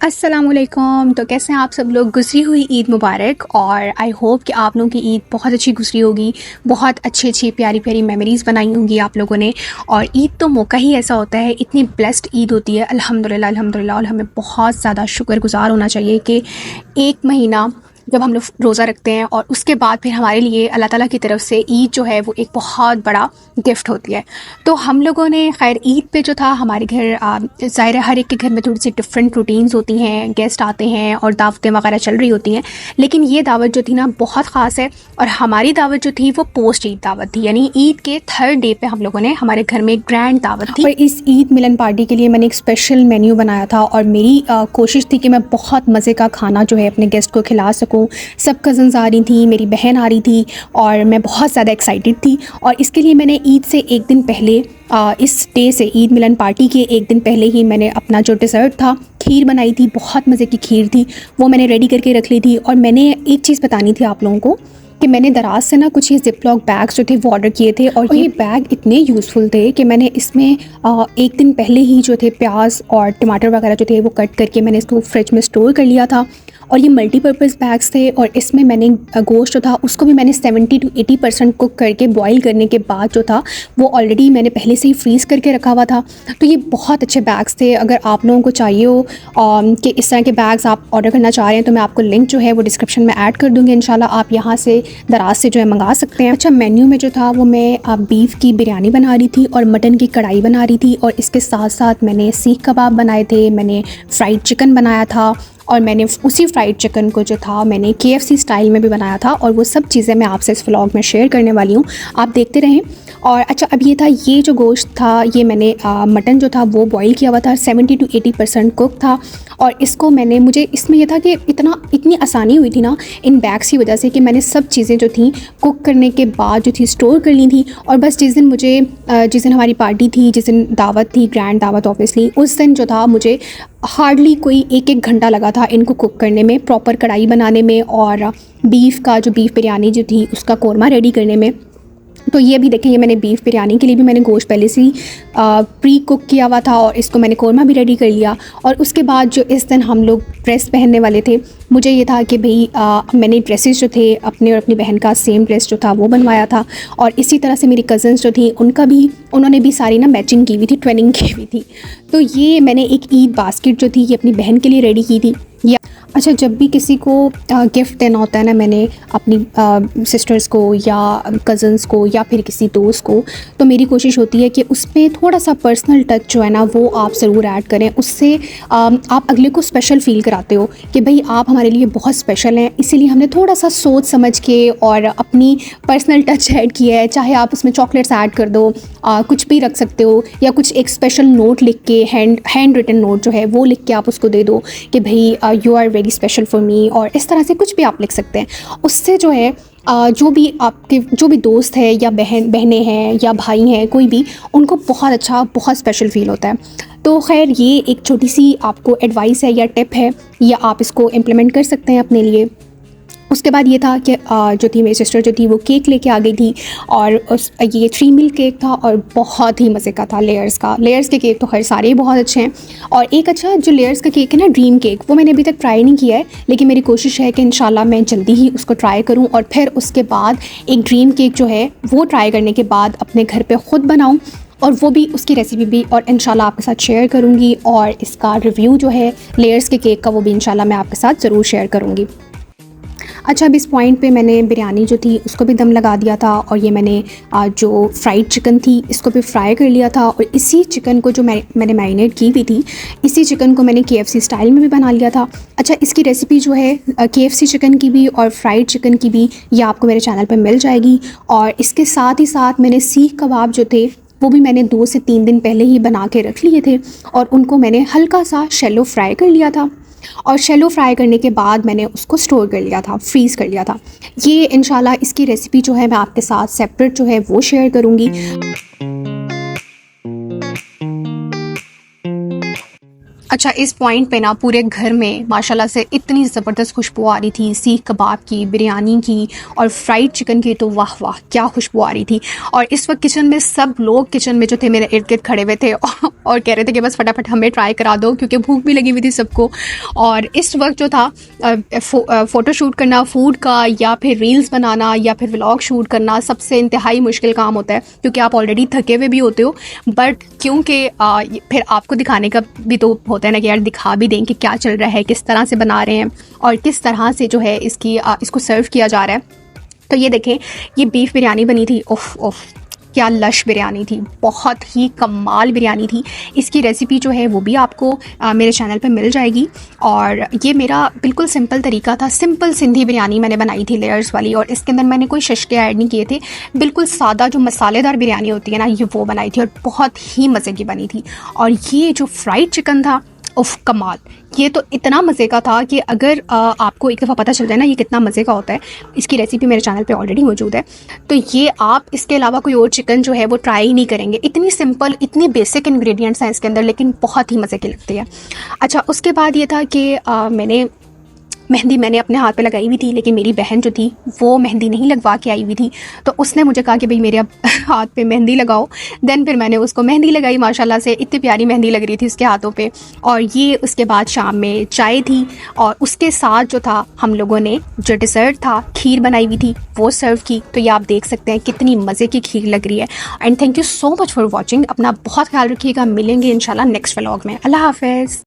अस्सलामुअलैकुम। तो कैसे हैं आप सब लोग। गुज़री हुई ईद मुबारक और आई होप कि आप लोगों की ईद बहुत अच्छी गुज़री होगी। बहुत अच्छी अच्छी प्यारी प्यारी मेमोरीज़ बनाई होंगी आप लोगों ने। और ईद तो मौका ही ऐसा होता है, इतनी ब्लेस्ड ईद होती है अल्हम्दुलिल्लाह अल्हम्दुलिल्लाह। और हमें बहुत ज़्यादा शुक्रगुज़ार होना चाहिए कि एक महीना जब हम लोग रोज़ा रखते हैं और उसके बाद फिर हमारे लिए अल्लाह ताला की तरफ से ईद जो है वो एक बहुत बड़ा गिफ्ट होती है। तो हम लोगों ने खैर ईद पे जो था हमारे घर ज़ाहिर है हर एक के घर में थोड़ी सी डिफरेंट रूटीन्स होती हैं, गेस्ट आते हैं और दावतें वगैरह चल रही होती हैं। लेकिन ये दावत जो थी ना बहुत ख़ास है और हमारी दावत जो थी वो पोस्ट ईद दावत थी, यानी ईद के थर्ड डे पे हम लोगों ने हमारे घर में ग्रैंड दावत थी। और इस ईद मिलन पार्टी के लिए मैंने एक स्पेशल मेन्यू बनाया था और मेरी कोशिश थी कि मैं बहुत मज़े का खाना जो है अपने गेस्ट को खिला सकूँ। सब कज़न्स आ रही थी, मेरी बहन आ रही थी और मैं बहुत ज़्यादा एक्साइटेड थी। और इसके लिए मैंने ईद से एक दिन पहले इस डे से ईद मिलन पार्टी के एक दिन पहले ही मैंने अपना जो डिज़र्ट था खीर बनाई थी, बहुत मज़े की खीर थी, वो मैंने रेडी करके रख ली थी। और मैंने एक चीज़ बतानी थी आप लोगों को कि मैंने दराज से ना कुछ ये ज़िप-लॉक बैग्स जो थे वो ऑर्डर किए थे और ये बैग इतने यूज़फुल थे कि मैंने इसमें एक दिन पहले ही जो थे प्याज और टमाटर वगैरह जो थे वो कट करके मैंने इसको फ्रिज में स्टोर कर लिया था। और ये मल्टीपर्पज़ बैग्स थे और इसमें मैंने गोश्त जो था उसको भी मैंने 70 to 80% कुक करके बॉईल करने के बाद जो था वो ऑलरेडी मैंने पहले से ही फ्रीज़ करके रखा हुआ था। तो ये बहुत अच्छे बैग्स थे। अगर आप लोगों को चाहिए हो कि इस तरह के बैग्स आप ऑर्डर करना चाह रहे हैं तो मैं आपको लिंक जो है वो डिस्क्रिप्शन में ऐड कर दूँगी। इंशाल्लाह आप यहाँ से दराज से जो है मंगा सकते हैं। अच्छा, मेन्यू में जो था वो मैं बीफ की बिरयानी बना रही थी और मटन की कढ़ाई बना रही थी और इसके साथ साथ मैंने सीख कबाब बनाए थे, मैंने फ्राइड चिकन बनाया था और मैंने उसी फ्राइड चिकन को जो था मैंने KFC स्टाइल में भी बनाया था। और वो सब चीज़ें मैं आपसे इस व्लॉग में शेयर करने वाली हूँ, आप देखते रहें। और अच्छा, अब ये था, ये जो गोश्त था ये मैंने मटन जो था वो बॉईल किया हुआ था, 70 to 80% कुक था। और इसको मैंने, मुझे इसमें यह था कि इतनी आसानी हुई थी ना इन बैग्स की वजह से कि मैंने सब चीज़ें जो थी कुक करने के बाद जो थी स्टोर कर ली थी। और बस जिस दिन हमारी पार्टी थी, जिस दिन दावत थी, ग्रैंड दावत ऑब्वियसली, उस दिन जो था मुझे हार्डली कोई एक घंटा लगा था इनको कुक करने में, प्रॉपर कढ़ाई बनाने में और बीफ बिरयानी जो थी उसका कोरमा रेडी करने में। तो ये भी देखें, ये मैंने बीफ बिरयानी के लिए भी मैंने गोश्त पहले से ही प्री कुक किया हुआ था और इसको मैंने कोरमा भी रेडी कर लिया। और उसके बाद जो इस दिन हम लोग ड्रेस पहनने वाले थे, मुझे ये था कि भाई मैंने ड्रेसेस जो थे अपने और अपनी बहन का सेम ड्रेस जो था वो बनवाया था। और इसी तरह से मेरी कज़न्स जो थी उन्होंने भी सारी ना मैचिंग की हुई थी, ट्विनिंग की हुई थी। तो ये मैंने एक ईद बास्केट जो थी ये अपनी बहन के लिए रेडी की थी। या अच्छा, जब भी किसी को गिफ्ट देना होता है ना, मैंने अपनी सिस्टर्स को या कज़न्स को या फिर किसी दोस्त को, तो मेरी कोशिश होती है कि उसमें थोड़ा सा पर्सनल टच जो है ना वो आप ज़रूर ऐड करें। उससे आप अगले को स्पेशल फ़ील कराते हो कि भाई आप हमारे लिए बहुत स्पेशल हैं। इसीलिए हमने थोड़ा सा सोच समझ के और अपनी पर्सनल टच ऐड किया है। चाहे आप उसमें चॉकलेट्स ऐड कर दो, कुछ भी रख सकते हो, या कुछ एक स्पेशल नोट लिख के, हैंड रिटन नोट जो है वो लिख के आप उसको दे दो कि भाई you are very special for me, और इस तरह से कुछ भी आप लिख सकते हैं। उससे जो है जो भी दोस्त है या बहनें हैं या भाई हैं, कोई भी, उनको बहुत अच्छा, बहुत स्पेशल फ़ील होता है। तो खैर ये एक छोटी सी आपको एडवाइस है या टिप है, या आप इसको इम्प्लीमेंट कर सकते हैं अपने लिए। उसके बाद ये था कि जो थी मेरी सिस्टर जो थी वो केक लेके आ गई थी और ये 3 मील केक था और बहुत ही मज़े का था, लेयर्स के केक तो खैर सारे ही बहुत अच्छे हैं। और एक अच्छा जो लेयर्स का केक है ना, ड्रीम केक, वो मैंने अभी तक ट्राई नहीं किया है, लेकिन मेरी कोशिश है कि इंशाल्लाह मैं जल्दी ही उसको ट्राई करूं और फिर उसके बाद एक ड्रीम केक जो है वो ट्राई करने के बाद अपने घर पे ख़ुद बनाऊँ और वो भी, उसकी रेसिपी भी और इंशाल्लाह आपके साथ शेयर करूँगी। और इसका रिव्यू जो है लेयर्स के केक का वो भी इंशाल्लाह मैं आपके साथ ज़रूर शेयर करूँगी। अच्छा, अब इस पॉइंट पे मैंने बिरयानी जो थी उसको भी दम लगा दिया था और ये मैंने जो फ्राइड चिकन थी इसको भी फ्राई कर लिया था। और इसी चिकन को जो मैंने मैरिनेट की हुई थी, इसी चिकन को मैंने KFC स्टाइल में भी बना लिया था। अच्छा, इसकी रेसिपी जो है KFC चिकन की भी और फ्राइड चिकन की भी, ये आपको मेरे चैनल पर मिल जाएगी। और इसके साथ ही साथ मैंने सीख कबाब जो थे वो भी मैंने 2 से 3 दिन पहले ही बना के रख लिए थे और उनको मैंने हल्का सा शैलो फ्राई कर लिया था। और शैलो फ्राई करने के बाद मैंने उसको स्टोर कर लिया था, फ्रीज़ कर लिया था। ये इंशाल्लाह इसकी रेसिपी जो है मैं आपके साथ सेपरेट जो है वो शेयर करूँगी। अच्छा, इस पॉइंट पे ना पूरे घर में माशाल्लाह से इतनी ज़बरदस्त खुशबू आ रही थी, सीख कबाब की, बिरयानी की और फ्राइड चिकन की, तो वाह वाह क्या खुशबू आ रही थी। और इस वक्त किचन में सब लोग किचन में जो थे मेरे इर्द गिर्द खड़े हुए थे और कह रहे थे कि बस फटाफट हमें ट्राई करा दो, क्योंकि भूख भी लगी हुई थी सबको। और इस वक्त जो था फ़ोटो शूट करना फूड का, या फिर रील्स बनाना, या फिर व्लॉग शूट करना सबसे इंतहाई मुश्किल काम होता है, क्योंकि आप ऑलरेडी थके हुए भी होते हो, बट क्योंकि फिर आपको दिखाने का भी तो होता है ना कि यार दिखा भी दें कि क्या चल रहा है, किस तरह से बना रहे हैं और किस तरह से जो है इसको सर्व किया जा रहा है। तो ये देखें, ये बीफ बिरयानी बनी थी, उफ उफ क्या लश बिरयानी थी, बहुत ही कमाल बिरयानी थी। इसकी रेसिपी जो है वो भी आपको मेरे चैनल पे मिल जाएगी। और ये मेरा बिल्कुल सिंपल तरीका था, सिंपल सिंधी बिरयानी मैंने बनाई थी लेयर्स वाली, और इसके अंदर मैंने कोई शशके ऐड नहीं किए थे, बिल्कुल सादा जो मसालेदार बिरयानी होती है ना, ये वो बनाई थी और बहुत ही मज़े की बनी थी। और ये जो फ्राइड चिकन था, उफ कमाल, ये तो इतना मज़े का था कि अगर आपको एक दफ़ा पता चल जाए ना ये कितना मज़े का होता है, इसकी रेसिपी मेरे चैनल पे ऑलरेडी मौजूद है, तो ये आप इसके अलावा कोई और चिकन जो है वो ट्राई ही नहीं करेंगे। इतनी सिंपल, इतनी बेसिक इंग्रेडिएंट्स हैं इसके अंदर, लेकिन बहुत ही मज़े की लगती है। अच्छा, उसके बाद ये था कि मेहंदी मैंने अपने हाथ पे लगाई हुई थी, लेकिन मेरी बहन जो थी वो मेहंदी नहीं लगवा के आई हुई थी, तो उसने मुझे कहा कि भाई मेरे हाथ पे मेहंदी लगाओ। देन फिर मैंने उसको मेहंदी लगाई, माशाल्लाह से इतनी प्यारी मेहंदी लग रही थी उसके हाथों पे। और ये उसके बाद शाम में चाय थी, और उसके साथ जो था हम लोगों ने जो डिज़र्ट था, खीर बनाई हुई थी, वो सर्व की। तो ये आप देख सकते हैं कितनी मज़े की खीर लग रही है। And thank you so much for watching. अपना बहुत ख्याल रखिएगा, मिलेंगे इंशाल्लाह नेक्स्ट व्लॉग में। अल्लाह हाफ़िज़।